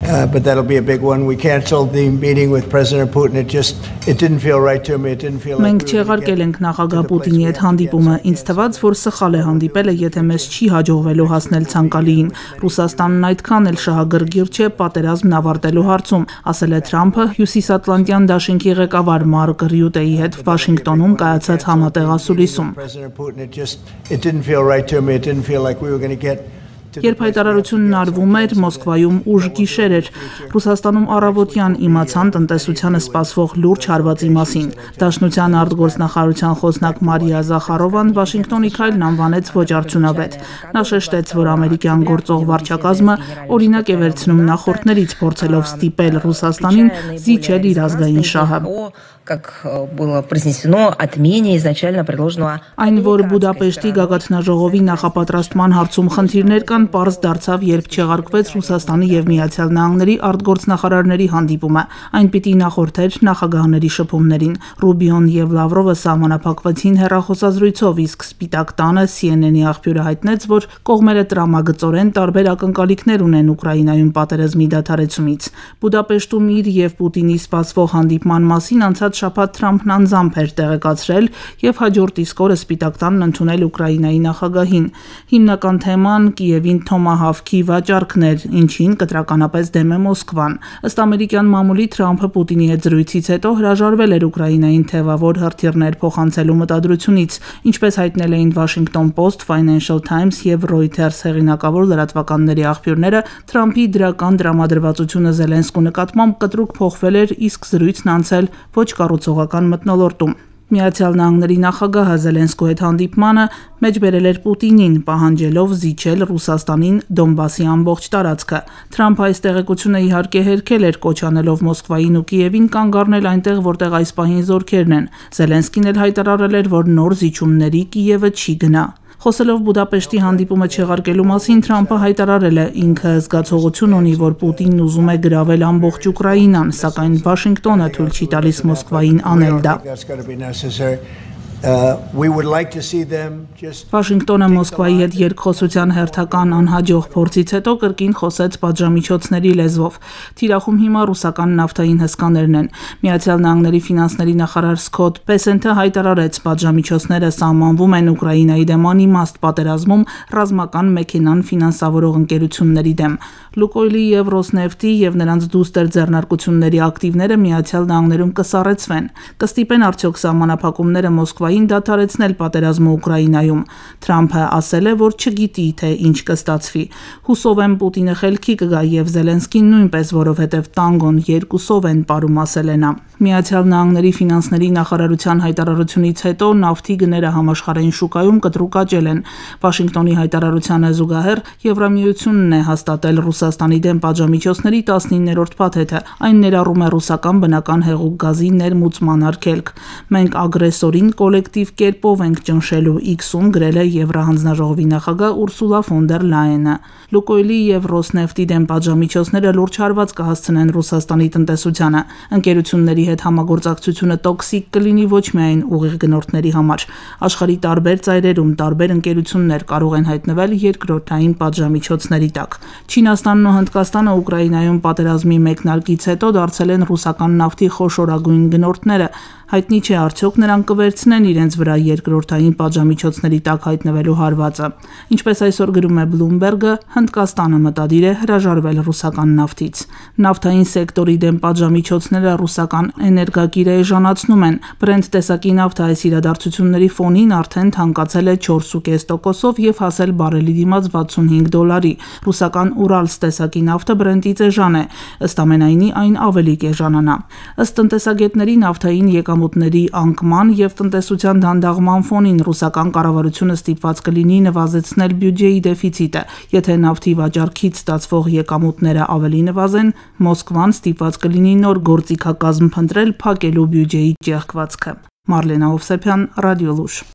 But that'll be a big one. We canceled the meeting with President Putin. It didn't feel right to me. It didn't feel like Մենք չեղարկել ենք նախագահ Պուտինի հետ հանդիպումը։ Ինձ թվաց, որ սխալ է հանդիպելը, եթե մեզ չի հաջողվելու հասնել ցանկալիին։ Ռուսաստանն այդքան էլ շահագրգիռ չէ պատերազմն ավարտելու հարցում, ասել է Թրամփը Հյուսիսատլանտյան դաշինքի ղեկավար Մարկ Ռյուտեի հետ Վաշինգտոնում կայացած համատեղասուլիսում։ It didn't feel right to me. It didn't feel like we were going to get Երբ հայտարարությունն արվում էր, Մոսկվայում ուշ գիշեր էր։ Ռուսաստանում առավոտյան իմացան տնտեսությանը սպասվող լուրջ հարվածի մասին։ Դաշնության արտգործնախարարության խոսնակ Մարիա Զախարովան Վաշինգտոնի քայլն անվանեց ոչ արդյունավետ։ Նա շեշտեց, որ ամերիկյան գործող վարչակազմը օրինակ է վերցնում նախորդներից, փորձելով ստիպել Ռուսաստանին զիջել իր ազգային շահը։ Как было произнесено отмене изначально предложенного Այն, որ Բուդապեշտի գագաթնաժողովի նախապատրաստման հարցում խնդիրներ կան, պարզ դարձավ, երբ չեղարկվեց Ռուսաստանի եւ Միացյալ Նահանգների արտգործնախարարների հանդիպումը։ Այն պիտի նախորդեր նախագահների շփումներին։ Ռուբիոն եւ Լավրովը սահմանափակվեցին հեռախոսազրույցով, իսկ Սպիտակ տանը CNN-ի աղբյուրը հայտնեց, որ կողմերը տրամագծորեն տարբեր ակնկալիքներ ունեն Ուկրաինայում պատերազմի դադարեցումից։ Բուդապեշտում իր եւ Պուտինի սպասվող հանդիպման մասին անցած շաբաթ Թրամփն անձամբ էր տեղեկացրել եւ հաջորդ իսկ օրը Սպիտակ տանն ընդունել Ուկրաինայի նախագահին։ Հիմնական թեման Կիևին Թոմահավքի վաճառքն էր, ինչին կտրականապես դեմ է Մոսկվան։ Ըստ ամերիկյան մամուլի Թրամփը Պուտինի հետ զրույցից հետո հրաժարվել էր Ուկրաինային թեվավոր հրթիռներ փոխանցելու մտադրությունից, ինչպես հայտնել էին Washington Post, Financial Times եւ Reuters հեղինակավոր լրատվականների աղբյուրները, Թրամփի դրական դրամադրվածությունը Զելենսկու նկատմամբ կտրուկ փոխվել էր, իսկ զրույցն անցել ոչ կառուցողական մթնոլորտում։ Միացյալ Նահանգների նախագահը Զելենսկու հետ հանդիպմանը մեջ բերել էր Պուտինին, պահանջելով զիջել Ռուսաստանին Դոնբասի ամբողջ տարածքը։ Թրամփը այս տեղեկությունը իհարկե հերքել էր, կոչ անելով Մոսկվային ու Կիևին կանգ առնել այնտեղ, որտեղ այս պահին զորքերն են։ Զելենսկին էլ հայտարարել էր, որ նոր զիջումների Կիևը չի գնա։ Խոսելով Բուդապեշտի հանդիպումը չեղարկելու մասին, Թրամփը հայտարարել է, ինքը զգացողություն ունի, որ Պուտինն ուզում է գրավել ամբողջ Ուկրաինան, սակայն Վաշինգտոնը թույլ չի տալիս Մոսկվային անել դա։ Վաշինգտոնը Մոսկվայի հետ երկխոսության հերթական անհաջող փորձից հետո կրկին խոսեց պատժամիջոցների լեզվով։ Թիրախում հիմա ռուսական նավթային հսկաներն են։ Միացյալ Նահանգների ֆինանսների նախարար Սքոթ Պեսենթը հայտարարեց, պատժամիջոցները սահմանվում են Ուկրաինայի դեմ անիմաստ պատերազմում ռազմական մեքենան ֆինանսավորող ընկերությունների դեմ։ Լուկոյլի եւ Ռոսնեֆտի եւ նրանց դուստր ձեռնարկությունների ակտիվները Միացյալ Նահանգներում կսառեցվեն։ Կստիպեն արդյոք սահմանափակումները Մոսկվային դադարեցնել պատերազմը Ուկրաինայում։ Թրամփը ասել է, որ չգիտի, թե ինչ կստացվի։ Հուսով եմ Պուտինը խելքի կգա եւ Զելենսկին նույնպես, որովհետեւ տանգոն երկուսով են ապարում, ասել է նա։ Միացյալ Նահանգների ֆինանսների նախարարության հայտարարությունից հետո նավթի գները համաշխարհային շուկայում կտրուկ աճել են։ Վաշինգտոնի հայտարարությանը զուգահեռ Եվրամիությունն է հաստատել Ռուսաստանի դեմ պատժամիջոցների 19-րդ փաթեթը։ Այն ներառում է ռուսական բնական հեղուկ գազի ներմուծման արգելք։ Մենք ագրեսորին կոլեկտիվ կերպով ենք ճնշելու X-ում գրել է Եվրահանձնաժողովի նախագահ Ուրսուլա ֆոն դեր Լայենը։ Լուկոյլի եւ Ռոսնեֆտի դեմ պատժամիջոցները լուրջ հարված կհասցնեն Ռուսաստանի տնտեսությանը։ Ընկերությունների հետ համագործակցությունը տոքսիկ կլինի ոչ միայն ուղիղ գնորդների համար։ Աշխարհի տարբեր ծայրերում տարբեր ընկերություններ կարող են հայտնվել երկրորդային պատժամիջոցների տակ։ Չինաստանն ու Հնդկաստանը Ուկրաինայում պատերազմի մեկնարկից հետո դարձել են ռուսական նավթի խոշորագույն գնորդները։ Հայտնի չէ արդյոք նրանք կվերցնեն իրենց վրա երկրորդային պատժամիջոցների տակ հայտնվելու հարվածը։ Ինչպես այսօր գրում է Bloomberg-ը, Հնդկաստանը մտադիր է հրաժարվել ռուսական նավթից։ Նավթային սեկտորի դեմ պատժամիջոցները ռուսական էներգակիրը էժանացնում են։ Brent տեսակի նավթը այս իրադարձությունների ֆոնին արդեն թանկացել է 4.5%-ով եւ հասել բարելի դիմաց $65։ Ռուսական Urals տեսակի նավթը Brent-ից էժան է, ըստ ամենայնի այն ավելի կեժանանա։ Ըստ տնտեսագետների նավթային եկամուտների անկման եւ տնտեսության դանդաղման ֆոնին ռուսական կառավարությունը ստիպված կլինի նվազեցնել բյուջեի դեֆիցիտը։ Եթե նավթի վաճառքից ստացվող եկամուտները ավելի նվազեն, Մոսկվան ստիպված կլինի նոր գործիքակազմ փնտրել փակելու բյուջեի ճեղքվածքը։ Մարլենա Հովսեփյան, Ռադիո Լուշ։